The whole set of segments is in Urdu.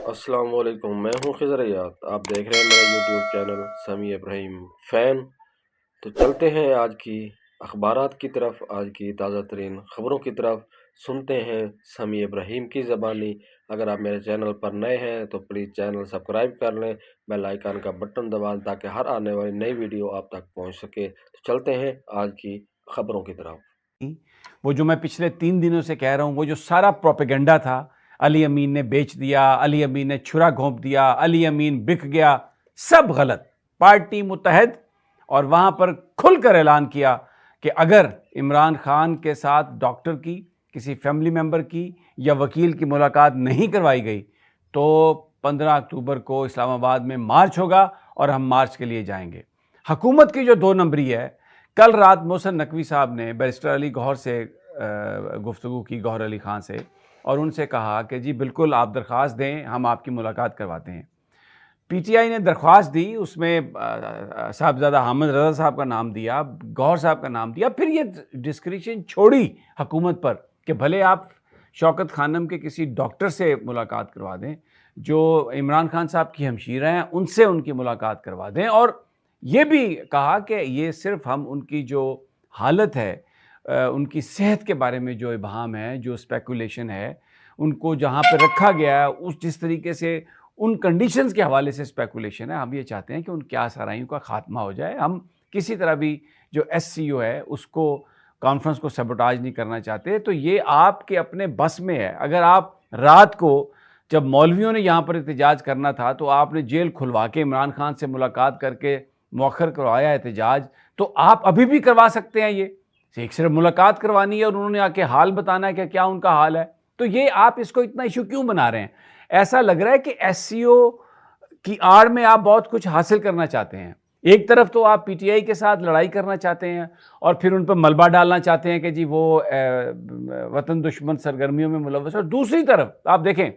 السلام علیکم، میں ہوں خضریات، آپ دیکھ رہے ہیں میرا یوٹیوب چینل سمیع ابراہیم فین۔ تو چلتے ہیں آج کی اخبارات کی طرف، آج کی تازہ ترین خبروں کی طرف، سنتے ہیں سمیع ابراہیم کی زبانی۔ اگر آپ میرے چینل پر نئے ہیں تو پلیز چینل سبسکرائب کر لیں، بیل آئیکن کا بٹن دبا دیں تاکہ ہر آنے والی نئی ویڈیو آپ تک پہنچ سکے۔ تو چلتے ہیں آج کی خبروں کی طرف۔ وہ جو میں پچھلے 3 دنوں سے کہہ رہا ہوں، وہ جو سارا پروپیگنڈا تھا، علی امین نے بیچ دیا، علی امین نے چھرا گھونپ دیا، علی امین بک گیا، سب غلط۔ پارٹی متحد اور وہاں پر کھل کر اعلان کیا کہ اگر عمران خان کے ساتھ ڈاکٹر کی، کسی فیملی ممبر کی یا وکیل کی ملاقات نہیں کروائی گئی تو 15 اکتوبر کو اسلام آباد میں مارچ ہوگا اور ہم مارچ کے لیے جائیں گے۔ حکومت کی جو 2 نمبری ہے، کل رات محسن نقوی صاحب نے بیرسٹر علی گوہر سے گفتگو کی، گوہر علی خان سے، اور ان سے کہا کہ جی بالکل آپ درخواست دیں، ہم آپ کی ملاقات کرواتے ہیں۔ پی ٹی آئی نے درخواست دی، اس میں صاحبزادہ حامد رضا صاحب کا نام دیا، گوہر صاحب کا نام دیا، پھر یہ ڈسکریشن چھوڑی حکومت پر کہ بھلے آپ شوکت خانم کے کسی ڈاکٹر سے ملاقات کروا دیں، جو عمران خان صاحب کی ہمشیرہ ہیں ان سے ان کی ملاقات کروا دیں، اور یہ بھی کہا کہ یہ صرف ہم ان کی جو حالت ہے، ان کی صحت کے بارے میں جو ابہام ہے، جو اسپیکولیشن ہے، ان کو جہاں پہ رکھا گیا ہے اس جس طریقے سے ان کنڈیشنز کے حوالے سے اسپیکولیشن ہے، ہم یہ چاہتے ہیں کہ ان کی آسرائیوں کا خاتمہ ہو جائے۔ ہم کسی طرح بھی جو ایس سی او ہے اس کو، کانفرنس کو سیبوٹاج نہیں کرنا چاہتے۔ تو یہ آپ کے اپنے بس میں ہے۔ اگر آپ رات کو جب مولویوں نے یہاں پر احتجاج کرنا تھا تو آپ نے جیل کھلوا کے عمران خان سے ملاقات کر کے مؤخر کروایا احتجاج، تو آپ ابھی بھی کروا سکتے ہیں۔ یہ ایک صرف ملاقات کروانی ہے اور انہوں نے آ کے حال بتانا ہے کہ کیا ان کا حال ہے۔ تو یہ آپ اس کو اتنا ایشو کیوں بنا رہے ہیں؟ ایسا لگ رہا ہے کہ ایس سی او کی آڑ میں آپ بہت کچھ حاصل کرنا چاہتے ہیں۔ ایک طرف تو آپ پی ٹی آئی کے ساتھ لڑائی کرنا چاہتے ہیں اور پھر ان پر ملبہ ڈالنا چاہتے ہیں کہ جی وہ وطن دشمن سرگرمیوں میں ملوث ہے، اور دوسری طرف آپ دیکھیں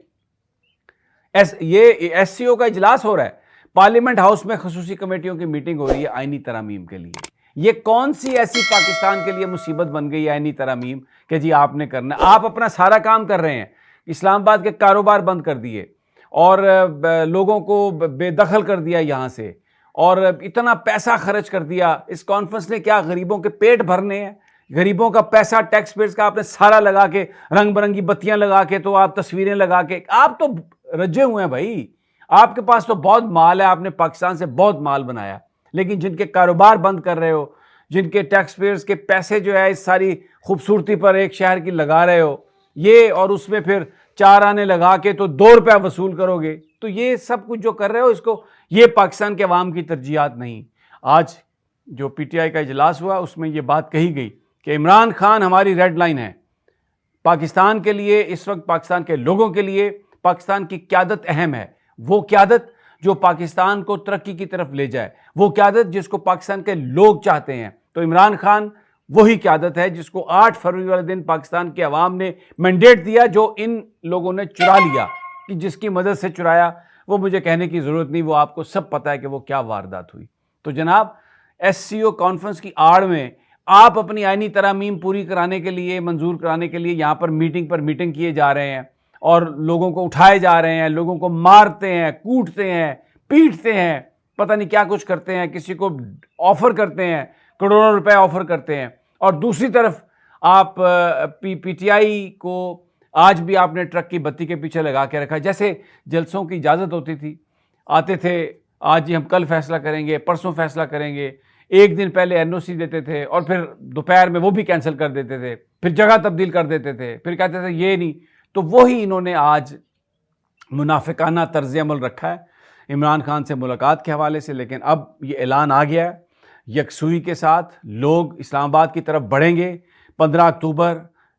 یہ ایس سی او کا اجلاس ہو رہا ہے، پارلیمنٹ ہاؤس میں خصوصی کمیٹیوں کی میٹنگ ہو رہی ہے آئینی ترامیم کے لیے۔ یہ کون سی ایسی پاکستان کے لیے مصیبت بن گئی ہے آئینی ترامیم کہ جی آپ نے کرنا؟ آپ اپنا سارا کام کر رہے ہیں، اسلام آباد کے کاروبار بند کر دیے اور لوگوں کو بے دخل کر دیا یہاں سے، اور اتنا پیسہ خرچ کر دیا۔ اس کانفرنس نے کیا غریبوں کے پیٹ بھرنے ہیں؟ غریبوں کا پیسہ ٹیکس پیئرز کا آپ نے سارا لگا کے، رنگ برنگی بتیاں لگا کے، تو آپ تصویریں لگا کے، آپ تو رجے ہوئے ہیں بھائی، آپ کے پاس تو بہت مال ہے، آپ نے پاکستان سے بہت مال بنایا، لیکن جن کے کاروبار بند کر رہے ہو، جن کے ٹیکس پیئرز کے پیسے جو ہے اس ساری خوبصورتی پر ایک شہر کی لگا رہے ہو یہ، اور اس میں پھر 4 آنے لگا کے تو 2 روپے وصول کرو گے، تو یہ سب کچھ جو کر رہے ہو اس کو، یہ پاکستان کے عوام کی ترجیحات نہیں۔ آج جو پی ٹی آئی کا اجلاس ہوا اس میں یہ بات کہی گئی کہ عمران خان ہماری ریڈ لائن ہے۔ پاکستان کے لیے اس وقت، پاکستان کے لوگوں کے لیے پاکستان کی قیادت اہم ہے، وہ قیادت جو پاکستان کو ترقی کی طرف لے جائے، وہ قیادت جس کو پاکستان کے لوگ چاہتے ہیں۔ تو عمران خان وہی قیادت ہے جس کو 8 فروری والے دن پاکستان کے عوام نے مینڈیٹ دیا، جو ان لوگوں نے چرا لیا، کہ جس کی مدد سے چرایا وہ مجھے کہنے کی ضرورت نہیں، وہ آپ کو سب پتہ ہے کہ وہ کیا واردات ہوئی۔ تو جناب، ایس سی او کانفرنس کی آڑ میں آپ اپنی آئینی ترامیم پوری کرانے کے لیے، منظور کرانے کے لیے یہاں پر میٹنگ کیے جا رہے ہیں، اور لوگوں کو اٹھائے جا رہے ہیں، لوگوں کو مارتے ہیں، کوٹتے ہیں، پیٹتے ہیں، پتہ نہیں کیا کچھ کرتے ہیں، کسی کو آفر کرتے ہیں، کروڑوں روپے آفر کرتے ہیں، اور دوسری طرف آپ پی ٹی آئی کو آج بھی آپ نے ٹرک کی بتی کے پیچھے لگا کے رکھا۔ جیسے جلسوں کی اجازت ہوتی تھی، آتے تھے، آج ہی ہم کل فیصلہ کریں گے، پرسوں فیصلہ کریں گے، ایک دن پہلے این او سی دیتے تھے اور پھر دوپہر میں وہ بھی کینسل کر دیتے تھے، پھر جگہ تبدیل کر دیتے تھے، پھر کہتے تھے یہ نہیں۔ تو وہی انہوں نے آج منافقانہ طرز عمل رکھا ہے عمران خان سے ملاقات کے حوالے سے۔ لیکن اب یہ اعلان آ گیا ہے، یکسوئی کے ساتھ لوگ اسلام آباد کی طرف بڑھیں گے۔ 15 اکتوبر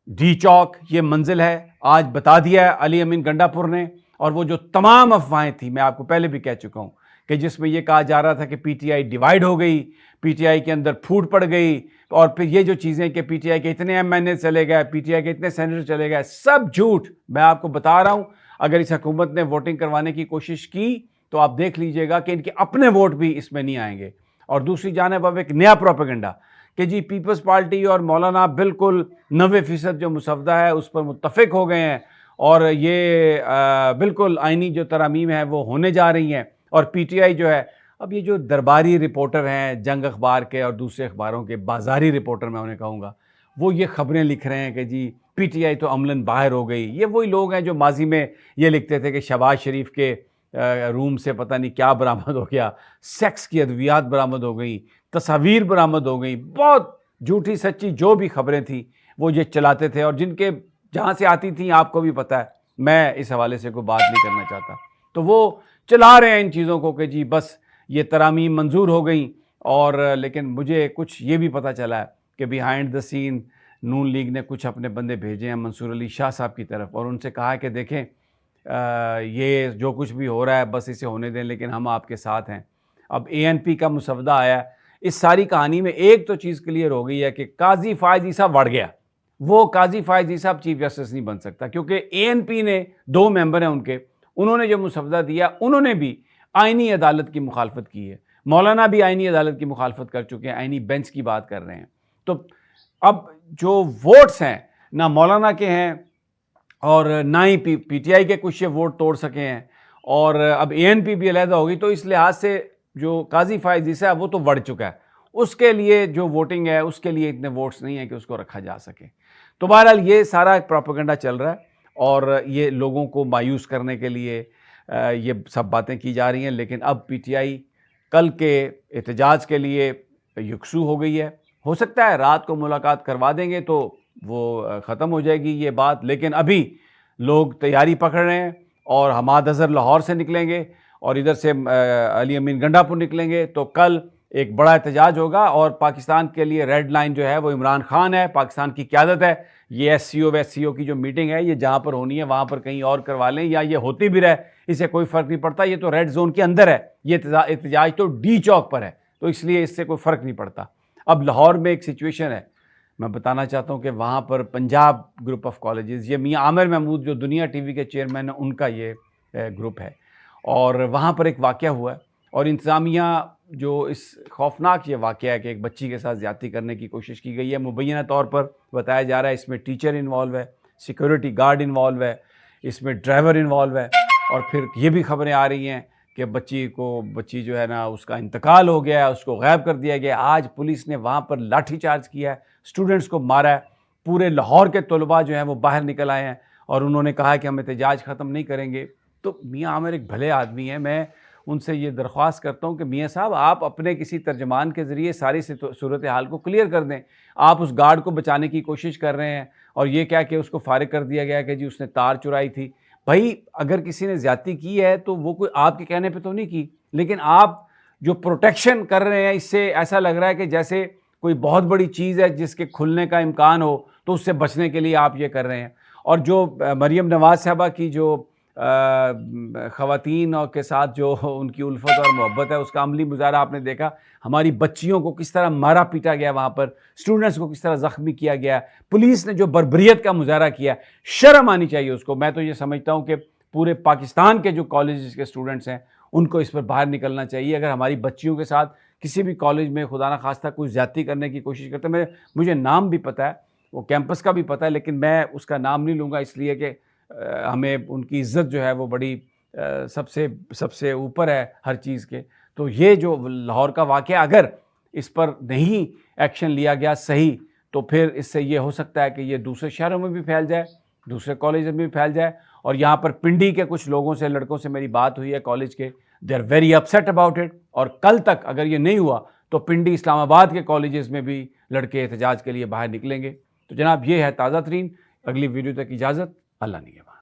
ڈی چوک یہ منزل ہے، آج بتا دیا ہے علی امین گنڈا پور نے۔ اور وہ جو تمام افواہیں تھیں، میں آپ کو پہلے بھی کہہ چکا ہوں کہ جس میں یہ کہا جا رہا تھا کہ پی ٹی آئی ڈیوائیڈ ہو گئی، پی ٹی آئی کے اندر پھوٹ پڑ گئی، اور پھر یہ جو چیزیں کہ پی ٹی آئی کے اتنے ایم این اے چلے گئے، پی ٹی آئی کے اتنے سینیٹر چلے گئے، سب جھوٹ۔ میں آپ کو بتا رہا ہوں، اگر اس حکومت نے ووٹنگ کروانے کی کوشش کی تو آپ دیکھ لیجئے گا کہ ان کے اپنے ووٹ بھی اس میں نہیں آئیں گے۔ اور دوسری جانب اب ایک نیا پروپیگنڈا کہ جی پیپلز پارٹی اور مولانا بالکل 90% جو مسودہ ہے اس پر متفق ہو گئے ہیں، اور یہ بالکل آئینی جو ترامیم ہے وہ ہونے جا رہی ہیں. اور پی ٹی آئی جو ہے، اب یہ جو درباری رپورٹر ہیں جنگ اخبار کے اور دوسرے اخباروں کے، بازاری رپورٹر میں انہیں کہوں گا، وہ یہ خبریں لکھ رہے ہیں کہ جی پی ٹی آئی تو عملاً باہر ہو گئی. یہ وہی لوگ ہیں جو ماضی میں یہ لکھتے تھے کہ شہباز شریف کے روم سے پتہ نہیں کیا برآمد ہو گیا، سیکس کی ادویات برآمد ہو گئیں، تصاویر برآمد ہو گئیں. بہت جھوٹی سچی جو بھی خبریں تھیں وہ یہ چلاتے تھے، اور جن کے جہاں سے آتی تھیں آپ کو بھی پتہ ہے. میں اس حوالے سے کوئی بات نہیں کرنا چاہتا. تو وہ چلا رہے ہیں ان چیزوں کو کہ جی بس یہ ترامیم منظور ہو گئیں. اور لیکن مجھے کچھ یہ بھی پتہ چلا ہے کہ behind the scene known league نے کچھ اپنے بندے بھیجے ہیں منصور علی شاہ صاحب کی طرف، اور ان سے کہا ہے کہ دیکھیں یہ جو کچھ بھی ہو رہا ہے بس اسے ہونے دیں، لیکن ہم آپ کے ساتھ ہیں. اب اے این پی کا مسودہ آیا ہے. اس ساری کہانی میں ایک تو چیز کلیئر ہو گئی ہے کہ قاضی فائز عیسیٰ بڑھ گیا. وہ قاضی فائز عیسیٰ چیف جسٹس نہیں بن سکتا، کیونکہ اے این پی نے 2 ممبر ہیں ان کے، انہوں نے جو مسودہ دیا انہوں نے بھی آئینی عدالت کی مخالفت کی ہے. مولانا بھی آئینی عدالت کی مخالفت کر چکے ہیں، آئینی بینچ کی بات کر رہے ہیں. تو اب جو ووٹس ہیں نہ مولانا کے ہیں اور نہ ہی پی ٹی آئی کے کچھ ووٹ توڑ سکے ہیں، اور اب اے این پی بھی علیحدہ ہوگی. تو اس لحاظ سے جو قاضی فائز عیسیٰ ہے وہ تو بڑھ چکا ہے. اس کے لیے جو ووٹنگ ہے اس کے لیے اتنے ووٹس نہیں ہیں کہ اس کو رکھا جا سکے. تو بہرحال یہ سارا ایک پروپیگنڈا چل رہا ہے، اور یہ لوگوں کو مایوس کرنے کے لیے یہ سب باتیں کی جا رہی ہیں. لیکن اب پی ٹی آئی کل کے احتجاج کے لیے یکسو ہو گئی ہے. ہو سکتا ہے رات کو ملاقات کروا دیں گے تو وہ ختم ہو جائے گی یہ بات، لیکن ابھی لوگ تیاری پکڑ رہے ہیں. اور حماد اظہر لاہور سے نکلیں گے اور ادھر سے علی امین گنڈا پور نکلیں گے. تو کل ایک بڑا احتجاج ہوگا، اور پاکستان کے لیے ریڈ لائن جو ہے وہ عمران خان ہے، پاکستان کی قیادت ہے. یہ ایس سی او ویس سی او کی جو میٹنگ ہے یہ جہاں پر ہونی ہے وہاں پر کہیں اور کروا لیں، یا یہ ہوتی بھی رہے اسے کوئی فرق نہیں پڑتا. یہ تو ریڈ زون کے اندر ہے، یہ احتجاج تو ڈی چوک پر ہے، تو اس لیے اس سے کوئی فرق نہیں پڑتا. اب لاہور میں ایک سچویشن ہے، میں بتانا چاہتا ہوں کہ وہاں پر پنجاب گروپ آف کالجز، یہ میاں عامر محمود جو دنیا ٹی وی کے چیئرمین ہیں ان کا یہ گروپ ہے، اور وہاں پر ایک واقعہ ہوا ہے. اور انتظامیہ جو اس خوفناک یہ واقعہ ہے کہ ایک بچی کے ساتھ زیادتی کرنے کی کوشش کی گئی ہے، مبینہ طور پر بتایا جا رہا ہے اس میں ٹیچر انوالو ہے، سیکورٹی گارڈ انوالو ہے، اس میں ڈرائیور انوالو ہے. اور پھر یہ بھی خبریں آ رہی ہیں کہ بچی جو ہے نا اس کا انتقال ہو گیا ہے، اس کو غائب کر دیا گیا. آج پولیس نے وہاں پر لاٹھی چارج کیا ہے، اسٹوڈنٹس کو مارا ہے. پورے لاہور کے طلباء جو ہیں وہ باہر نکل آئے ہیں اور انہوں نے کہا کہ ہم احتجاج ختم نہیں کریں گے. تو میاں عامر ایک بھلے آدمی ہیں، میں ان سے یہ درخواست کرتا ہوں کہ میاں صاحب آپ اپنے کسی ترجمان کے ذریعے ساری صورتحال کو کلیئر کر دیں. آپ اس گارڈ کو بچانے کی کوشش کر رہے ہیں اور یہ کیا کہ اس کو فارغ کر دیا گیا کہ جی اس نے تار چرائی تھی. بھائی اگر کسی نے زیادتی کی ہے تو وہ کوئی آپ کے کہنے پہ تو نہیں کی، لیکن آپ جو پروٹیکشن کر رہے ہیں اس سے ایسا لگ رہا ہے کہ جیسے کوئی بہت بڑی چیز ہے جس کے کھلنے کا امکان ہو، تو اس سے بچنے کے لیے آپ یہ کر رہے ہیں. اور جو مریم نواز صاحبہ کی جو خواتین اور کے ساتھ جو ان کی الفت اور محبت ہے اس کا عملی مظاہرہ آپ نے دیکھا. ہماری بچیوں کو کس طرح مارا پیٹا گیا، وہاں پر اسٹوڈنٹس کو کس طرح زخمی کیا گیا، پولیس نے جو بربریت کا مظاہرہ کیا، شرم آنی چاہیے اس کو. میں تو یہ سمجھتا ہوں کہ پورے پاکستان کے جو کالجز کے اسٹوڈنٹس ہیں ان کو اس پر باہر نکلنا چاہیے. اگر ہماری بچیوں کے ساتھ کسی بھی کالج میں خدا نہ خواستہ کوئی زیادتی کرنے کی کوشش کرتے ہیں، مجھے نام بھی پتہ ہے، وہ کیمپس کا بھی پتہ ہے، لیکن میں اس کا نام نہیں لوں گا اس لیے کہ ہمیں ان کی عزت جو ہے وہ بڑی سب سے اوپر ہے ہر چیز کے. تو یہ جو لاہور کا واقعہ اگر اس پر نہیں ایکشن لیا گیا صحیح، تو پھر اس سے یہ ہو سکتا ہے کہ یہ دوسرے شہروں میں بھی پھیل جائے، دوسرے کالجز میں بھی پھیل جائے. اور یہاں پر پنڈی کے کچھ لوگوں سے، لڑکوں سے میری بات ہوئی ہے کالج کے، they are very upset about it. اور کل تک اگر یہ نہیں ہوا تو پنڈی اسلام آباد کے کالجز میں بھی لڑکے احتجاج کے لیے باہر نکلیں گے. تو جناب یہ ہے تازہ ترین. اگلی ویڈیو تک اجازت، اللہ نگہبان.